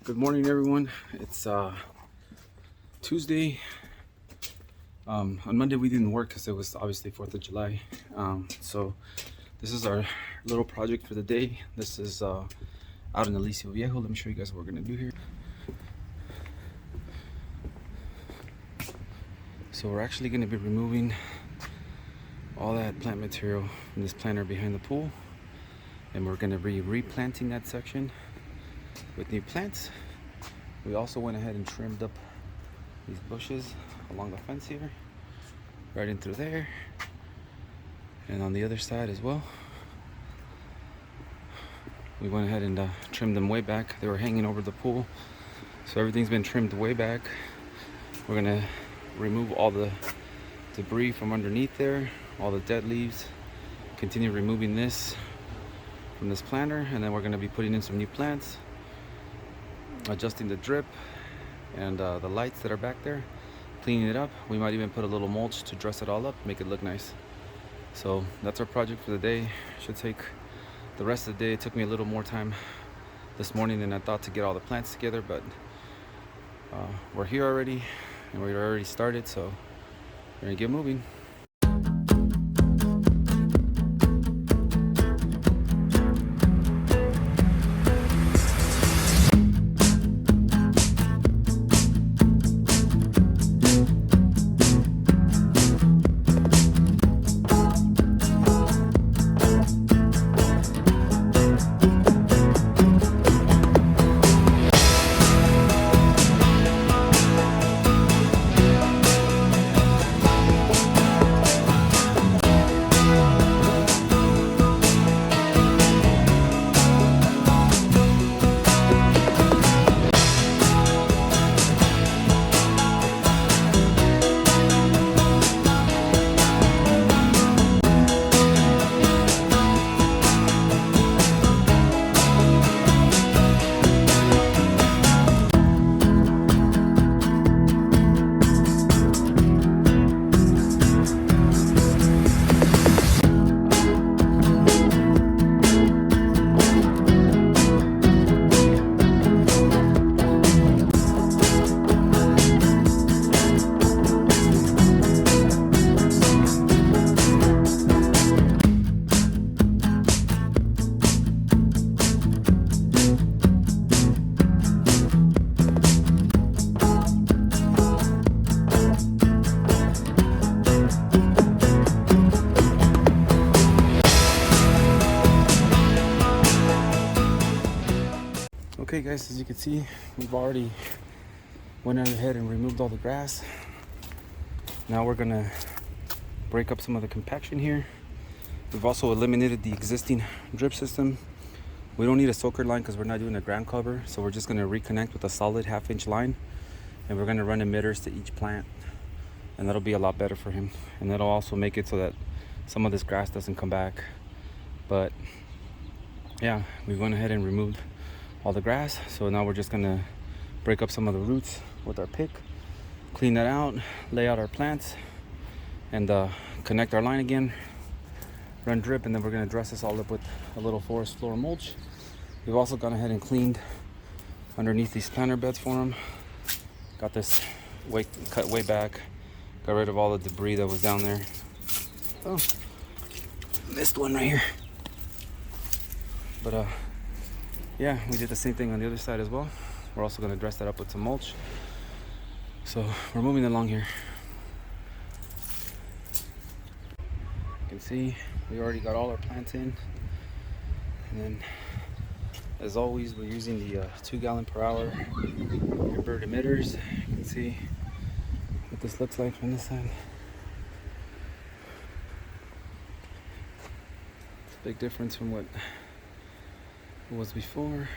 Good morning, everyone. It's Tuesday. On Monday we didn't work because it was obviously 4th of July. So this is our little project for the day. This is out in Alicio Viejo. Let me show you guys what we're gonna do here. So we're actually gonna be removing all that plant material from this planter behind the pool, and we're gonna be replanting that section with new plants. We also went ahead and trimmed up these bushes along the fence here, right in through there, and on the other side as well. We went ahead and trimmed them way back. They were hanging over the pool, so everything's been trimmed way back. We're gonna remove all the debris from underneath there, all the dead leaves, continue removing this from this planter, and then we're gonna be putting in some new plants, adjusting the drip and the lights that are back there, cleaning it up. We might even put a little mulch to dress it all up, make it look nice. So that's our project for the day. Should take the rest of the day. It took me a little more time this morning than I thought to get all the plants together, but we're here already and we already started, so we're gonna get moving. Okay guys, as you can see, we've already went ahead and removed all the grass. Now we're gonna break up some of the compaction here. We've also eliminated the existing drip system. We don't need a soaker line because we're not doing a ground cover, so we're just gonna reconnect with a solid 1/2-inch line, and we're gonna run emitters to each plant, and that'll be a lot better for him, and that'll also make it so that some of this grass doesn't come back. But yeah, we went ahead and removed all the grass, so now we're just gonna break up some of the roots with our pick, clean that out, lay out our plants, and connect our line again, run drip, and then we're gonna dress this all up with a little forest floor mulch. We've also gone ahead and cleaned underneath these planter beds for them. Got this cut way back, got rid of all the debris that was down there. Oh, missed one right here. But yeah, we did the same thing on the other side as well. We're also gonna dress that up with some mulch. So we're moving along here. You can see we already got all our plants in. And then, as always, we're using the 2 gallon per hour bird emitters. You can see what this looks like from this side. It's a big difference from what it was before.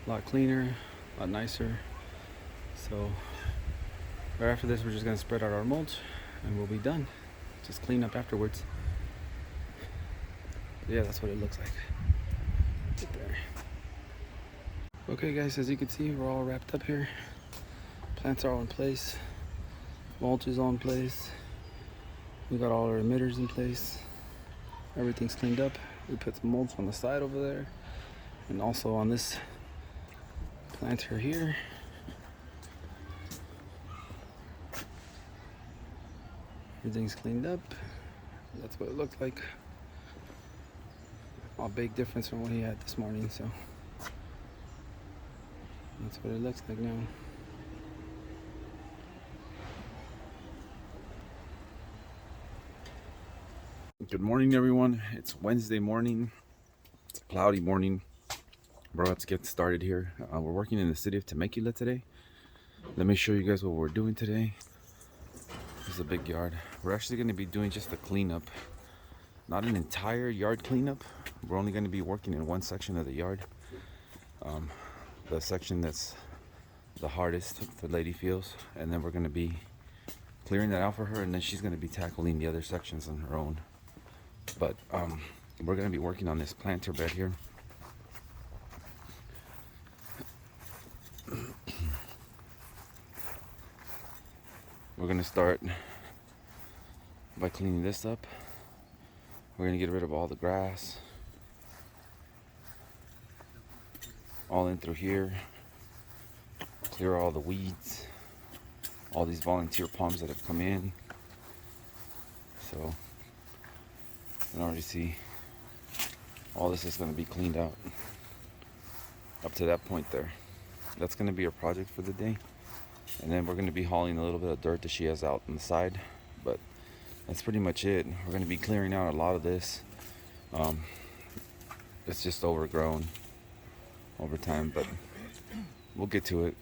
A lot cleaner, a lot nicer. So right after this, we're just gonna spread out our mulch and we'll be done. Just clean up afterwards. But yeah, that's what it looks like right there. Okay guys, as you can see, we're all wrapped up here. Plants are all in place, mulch is all in place, we got all our emitters in place, everything's cleaned up. We put some mulch on the side over there, and also on this planter here. Everything's cleaned up. That's what it looked like. A big difference from what he had this morning, so that's what it looks like now. Good morning, everyone. It's Wednesday morning. It's a cloudy morning. We're about to get started here. We're working in the city of Temecula today. Let me show you guys what we're doing today. This is a big yard. We're actually going to be doing just a cleanup, not an entire yard cleanup. We're only going to be working in one section of the yard, the section that's the hardest the lady feels, and then we're going to be clearing that out for her, and then she's going to be tackling the other sections on her own. But we're going to be working on this planter bed here. We're going to start by cleaning this up. We're going to get rid of all the grass, all in through here, clear all the weeds, all these volunteer palms that have come in. So you can already see all this is going to be cleaned out up to that point there. That's going to be our project for the day. And then we're going to be hauling a little bit of dirt that she has out on the side. But that's pretty much it. We're going to be clearing out a lot of this. It's just overgrown over time, but we'll get to it.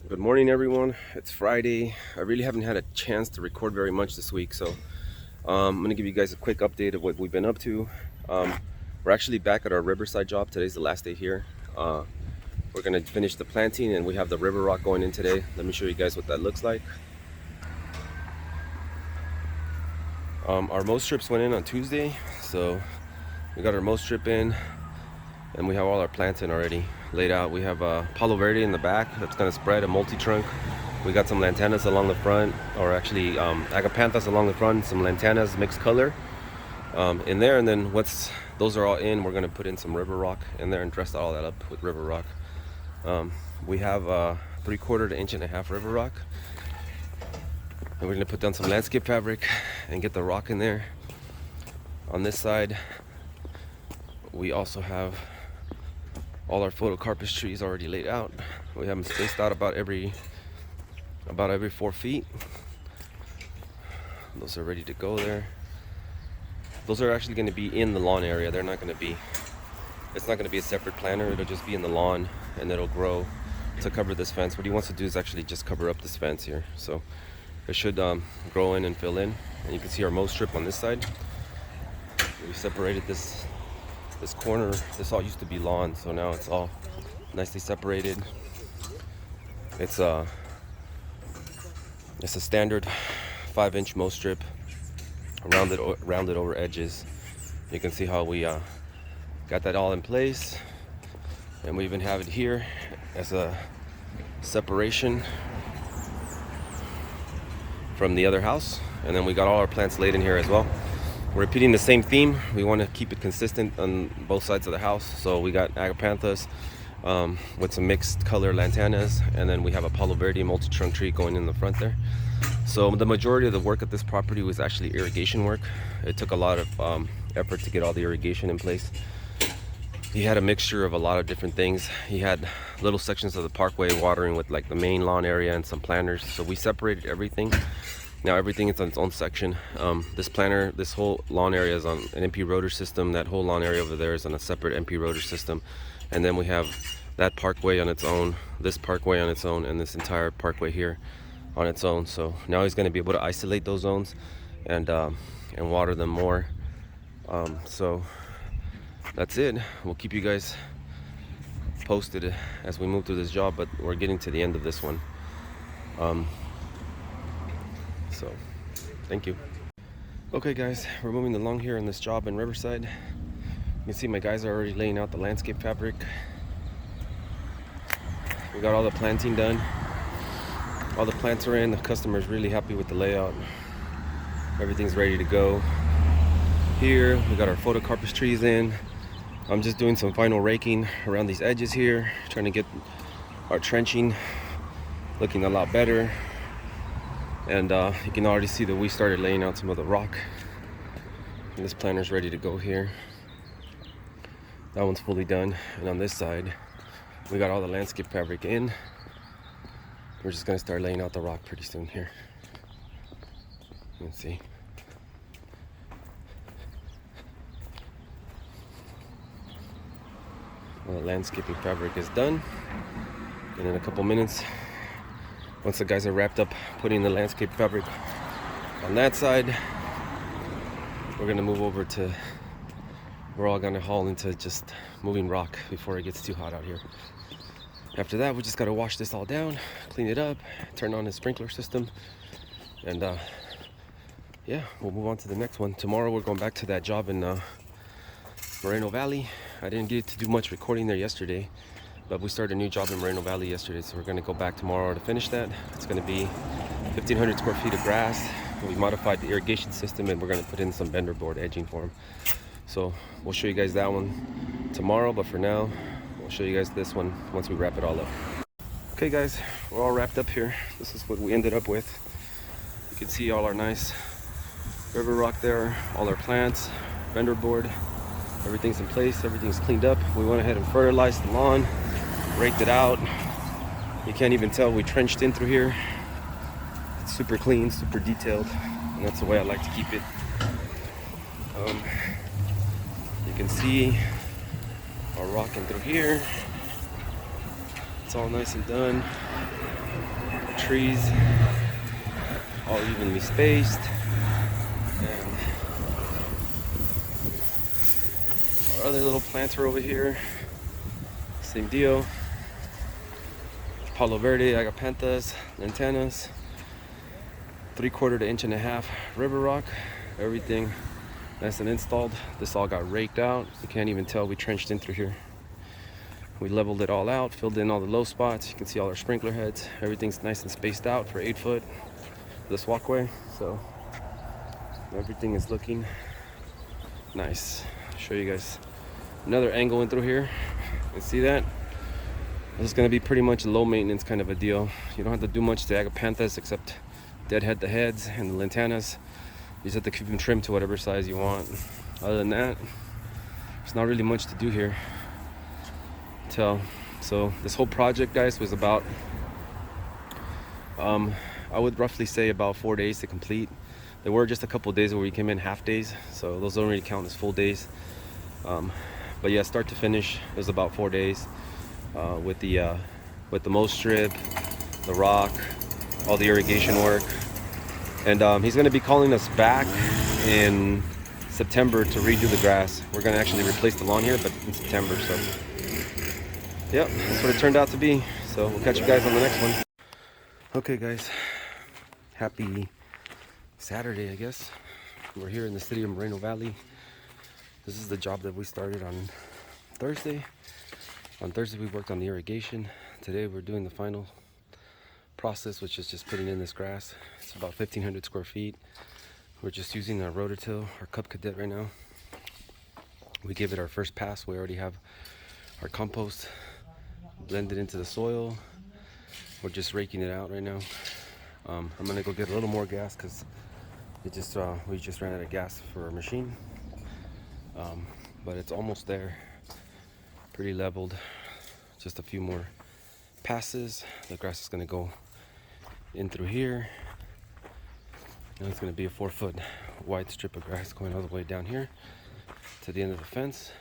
Good morning, everyone. It's Friday. I really haven't had a chance to record very much this week, so I'm gonna give you guys a quick update of what we've been up to. We're actually back at our Riverside job. Today's the last day here. We're gonna finish the planting, and we have the river rock going in today. Let me show you guys what that looks like. Our mow strips went in on Tuesday, so we got our mow strip in, and we have all our plants in already laid out. We have Palo Verde in the back that's going to spread, a multi-trunk. We got some lantanas along the front, or actually agapanthus along the front, some lantanas mixed color in there, and then those are all in, we're going to put in some river rock in there and dress all that up with river rock. We have 3/4 to 1.5 inch river rock, and we're going to put down some landscape fabric and get the rock in there. On this side, we also have all our photocarpus trees already laid out. We have them spaced out about every 4 feet. Those are ready to go there. Those are actually going to be in the lawn area. They're not going to be, it's not going to be a separate planter. It'll just be in the lawn, and it'll grow to cover this fence. What he wants to do is actually just cover up this fence here. So it should grow in and fill in. And you can see our mow strip on this side. We separated this corner. This all used to be lawn, so now it's all nicely separated. It's a standard 5-inch mow strip, rounded over edges. You can see how we got that all in place, and we even have it here as a separation from the other house. And then we got all our plants laid in here as well. We're repeating the same theme. We want to keep it consistent on both sides of the house. So we got agapanthus with some mixed color lantanas, and then we have a Palo Verde multi-trunk tree going in the front there. So the majority of the work at this property was actually irrigation work. It took a lot of effort to get all the irrigation in place. He had a mixture of a lot of different things. He had little sections of the parkway watering with like the main lawn area and some planters. So we separated everything. Now everything is on its own section. This whole lawn area is on an MP rotor system. That whole lawn area over there is on a separate MP rotor system. And then we have that parkway on its own, this parkway on its own, and this entire parkway here on its own. So now he's going to be able to isolate those zones and water them more. So that's it. We'll keep you guys posted as we move through this job, but we're getting to the end of this one. So thank you. Okay guys, we're moving along here on this job in Riverside. You can see my guys are already laying out the landscape fabric. We got all the planting done. All the plants are in. The customer's really happy with the layout. Everything's ready to go. Here we got our photocarpus trees in. I'm just doing some final raking around these edges here, trying to get our trenching looking a lot better. And you can already see that we started laying out some of the rock. And this planter's ready to go here. That one's fully done. And on this side, we got all the landscape fabric in. We're just gonna start laying out the rock pretty soon here. Let's see. Well, the landscaping fabric is done. And in a couple minutes, once the guys are wrapped up putting the landscape fabric on that side, we're gonna move over to, we're all gonna haul into just moving rock before it gets too hot out here. After that, we just gotta wash this all down, clean it up, turn on the sprinkler system, and yeah, we'll move on to the next one. Tomorrow we're going back to that job in Moreno Valley. I didn't get to do much recording there yesterday, but we started a new job in Moreno Valley yesterday, so we're gonna go back tomorrow to finish that. It's gonna be 1,500 square feet of grass. We modified the irrigation system, and we're gonna put in some bender board edging for them. So we'll show you guys that one tomorrow, but for now, we'll show you guys this one once we wrap it all up. Okay guys, we're all wrapped up here. This is what we ended up with. You can see all our nice river rock there, all our plants, bender board, everything's in place, everything's cleaned up. We went ahead and fertilized the lawn, raked it out. You can't even tell we trenched in through here. It's super clean, super detailed, and that's the way I like to keep it. You can see our rocking through here. It's all nice and done. Trees all evenly spaced. And our other little plants are over here. Same deal. Palo Verde, agapanthus, lantanas. 3/4 to 1.5 inch river rock. Everything nice and installed. This all got raked out. You can't even tell we trenched in through here. We leveled it all out, filled in all the low spots. You can see all our sprinkler heads. Everything's nice and spaced out for 8 foot. This walkway, so everything is looking nice. I'll show you guys another angle in through here. You can see that. This is going to be pretty much a low maintenance kind of a deal. You don't have to do much to agapanthus except deadhead the heads, and the lantanas, you just have to keep them trimmed to whatever size you want. Other than that, there's not really much to do here. So this whole project, guys, was about I would roughly say about 4 days to complete. There were just a couple of days where we came in half days, so those don't really count as full days. But yeah, start to finish, it was about 4 days with the mow strip, the rock, all the irrigation work. And he's going to be calling us back in September to redo the grass. We're going to actually replace the lawn here, but in September. So yep, that's what it turned out to be. So we'll catch you guys on the next one. Okay guys, happy Saturday, I guess. We're here in the city of Moreno Valley. This is the job that we started on Thursday. On Thursday we worked on the irrigation. Today we're doing the final process, which is just putting in this grass. It's about 1,500 square feet. We're just using our rototill, our Cub Cadet right now. We gave it our first pass. We already have our compost blended into the soil. We're just raking it out right now. I'm gonna go get a little more gas because we just ran out of gas for our machine. But it's almost there. Pretty leveled. Just a few more passes. The grass is gonna go in through here. And it's gonna be a 4 foot wide strip of grass going all the way down here to the end of the fence.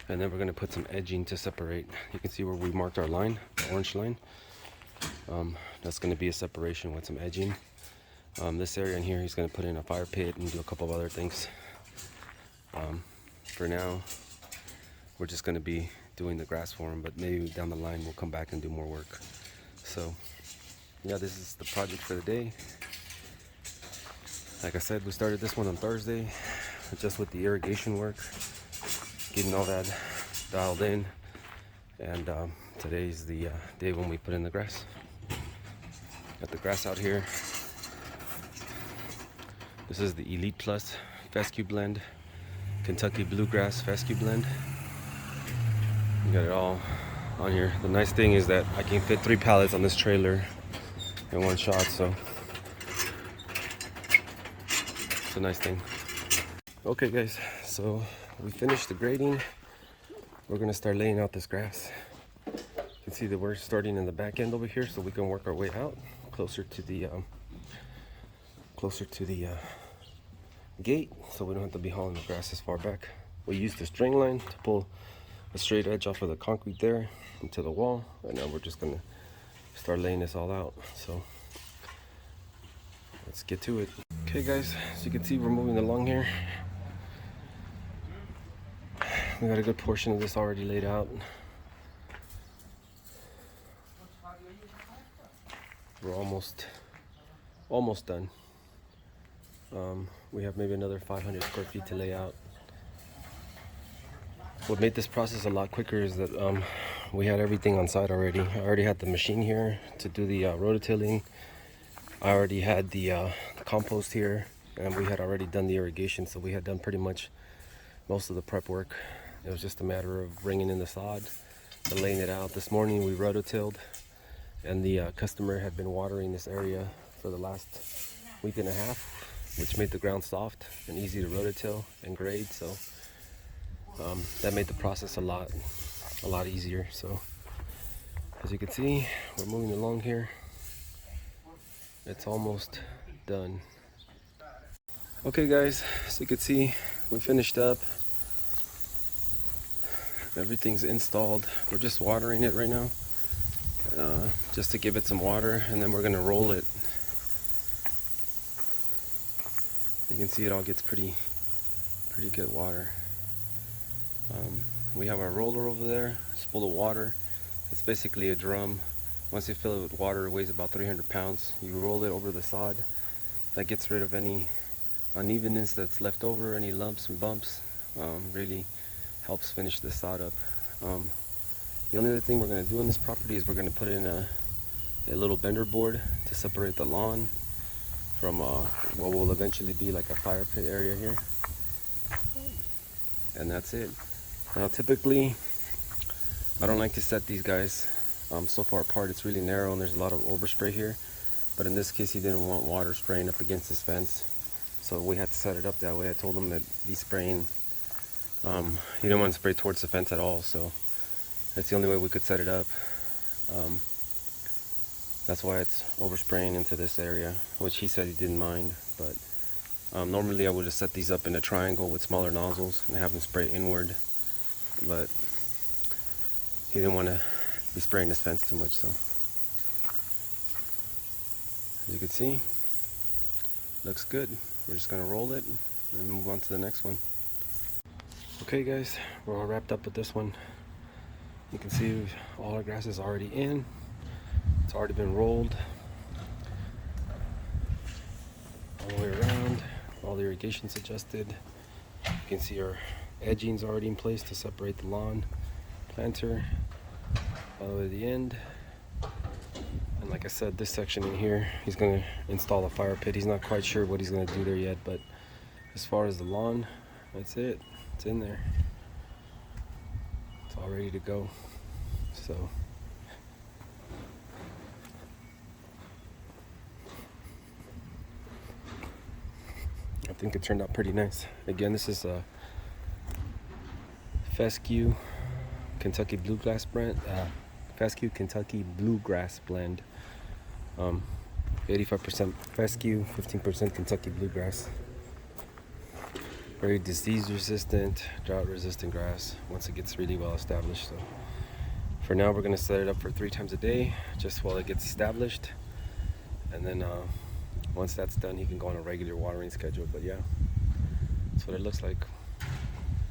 And then we're gonna put some edging to separate. You can see where we marked our line, the orange line. That's gonna be a separation with some edging. This area in here, he's gonna put in a fire pit and do a couple of other things. For now, we're just going to be doing the grass for him, but maybe down the line we'll come back and do more work. So yeah, this is the project for the day. Like I said, we started this one on Thursday, just with the irrigation work, getting all that dialed in, and today's the day when we put in the grass. Got the grass out here. This is the Elite Plus Fescue blend, Kentucky Bluegrass Fescue blend. You got it all on here. The nice thing is that I can fit 3 pallets on this trailer in one shot, so it's a nice thing. Okay guys, so we finished the grading. We're gonna start laying out this grass. You can see that we're starting in the back end over here, so we can work our way out closer to the gate, so we don't have to be hauling the grass as far back. We used the string line to pull a straight edge off of the concrete there into the wall, and now we're just gonna start laying this all out. So let's get to it. Okay guys, as you can see, we're moving along here. We got a good portion of this already laid out. We're almost done. We have maybe another 500 square feet to lay out. What made this process a lot quicker is that we had everything on site already. I already had the machine here to do the rototilling. I already had the compost here, and we had already done the irrigation, so we had done pretty much most of the prep work. It was just a matter of bringing in the sod and laying it out. This morning we rototilled, and the customer had been watering this area for the last week and a half, which made the ground soft and easy to rototill and grade. So that made the process a lot easier. So as you can see, we're moving along here. It's almost done. Okay guys, so you can see we finished up. Everything's installed. We're just watering it right now, just to give it some water, and then we're gonna roll it. You can see it all gets pretty good water. We have our roller over there. It's full of water. It's basically a drum. Once you fill it with water, it weighs about 300 pounds. You roll it over the sod. That gets rid of any unevenness that's left over, any lumps and bumps. Really helps finish the sod up. The only other thing we're going to do in this property is we're going to put in a little bender board to separate the lawn from what will eventually be like a fire pit area here. And that's it. Now typically I don't like to set these guys so far apart. It's really narrow and there's a lot of overspray here, but in this case he didn't want water spraying up against his fence, so we had to set it up that way. I told him that he's spraying, he didn't want to spray towards the fence at all, so that's the only way we could set it up. That's why it's overspraying into this area, which he said he didn't mind. But normally I would have set these up in a triangle with smaller nozzles and have them spray inward, but he didn't want to be spraying his fence too much. So as you can see, looks good. We're just gonna roll it and move on to the next one. Okay guys, we're all wrapped up with this one. You can see all our grass is already in. It's already been rolled all the way around. All the irrigation's adjusted. You can see our edging's already in place to separate the lawn planter all the way to the end. And like I said, this section in here, he's gonna install a fire pit. He's not quite sure what he's gonna do there yet, but as far as the lawn, that's it. It's in there. It's all ready to go. So I think it turned out pretty nice. Again, this is a Fescue Kentucky Bluegrass blend. Fescue Kentucky Bluegrass blend. 85% Fescue, 15% Kentucky Bluegrass. Very disease resistant, drought resistant grass once it gets really well established. So for now we're going to set it up for 3 times a day just while it gets established, and then once that's done he can go on a regular watering schedule. But yeah, that's what it looks like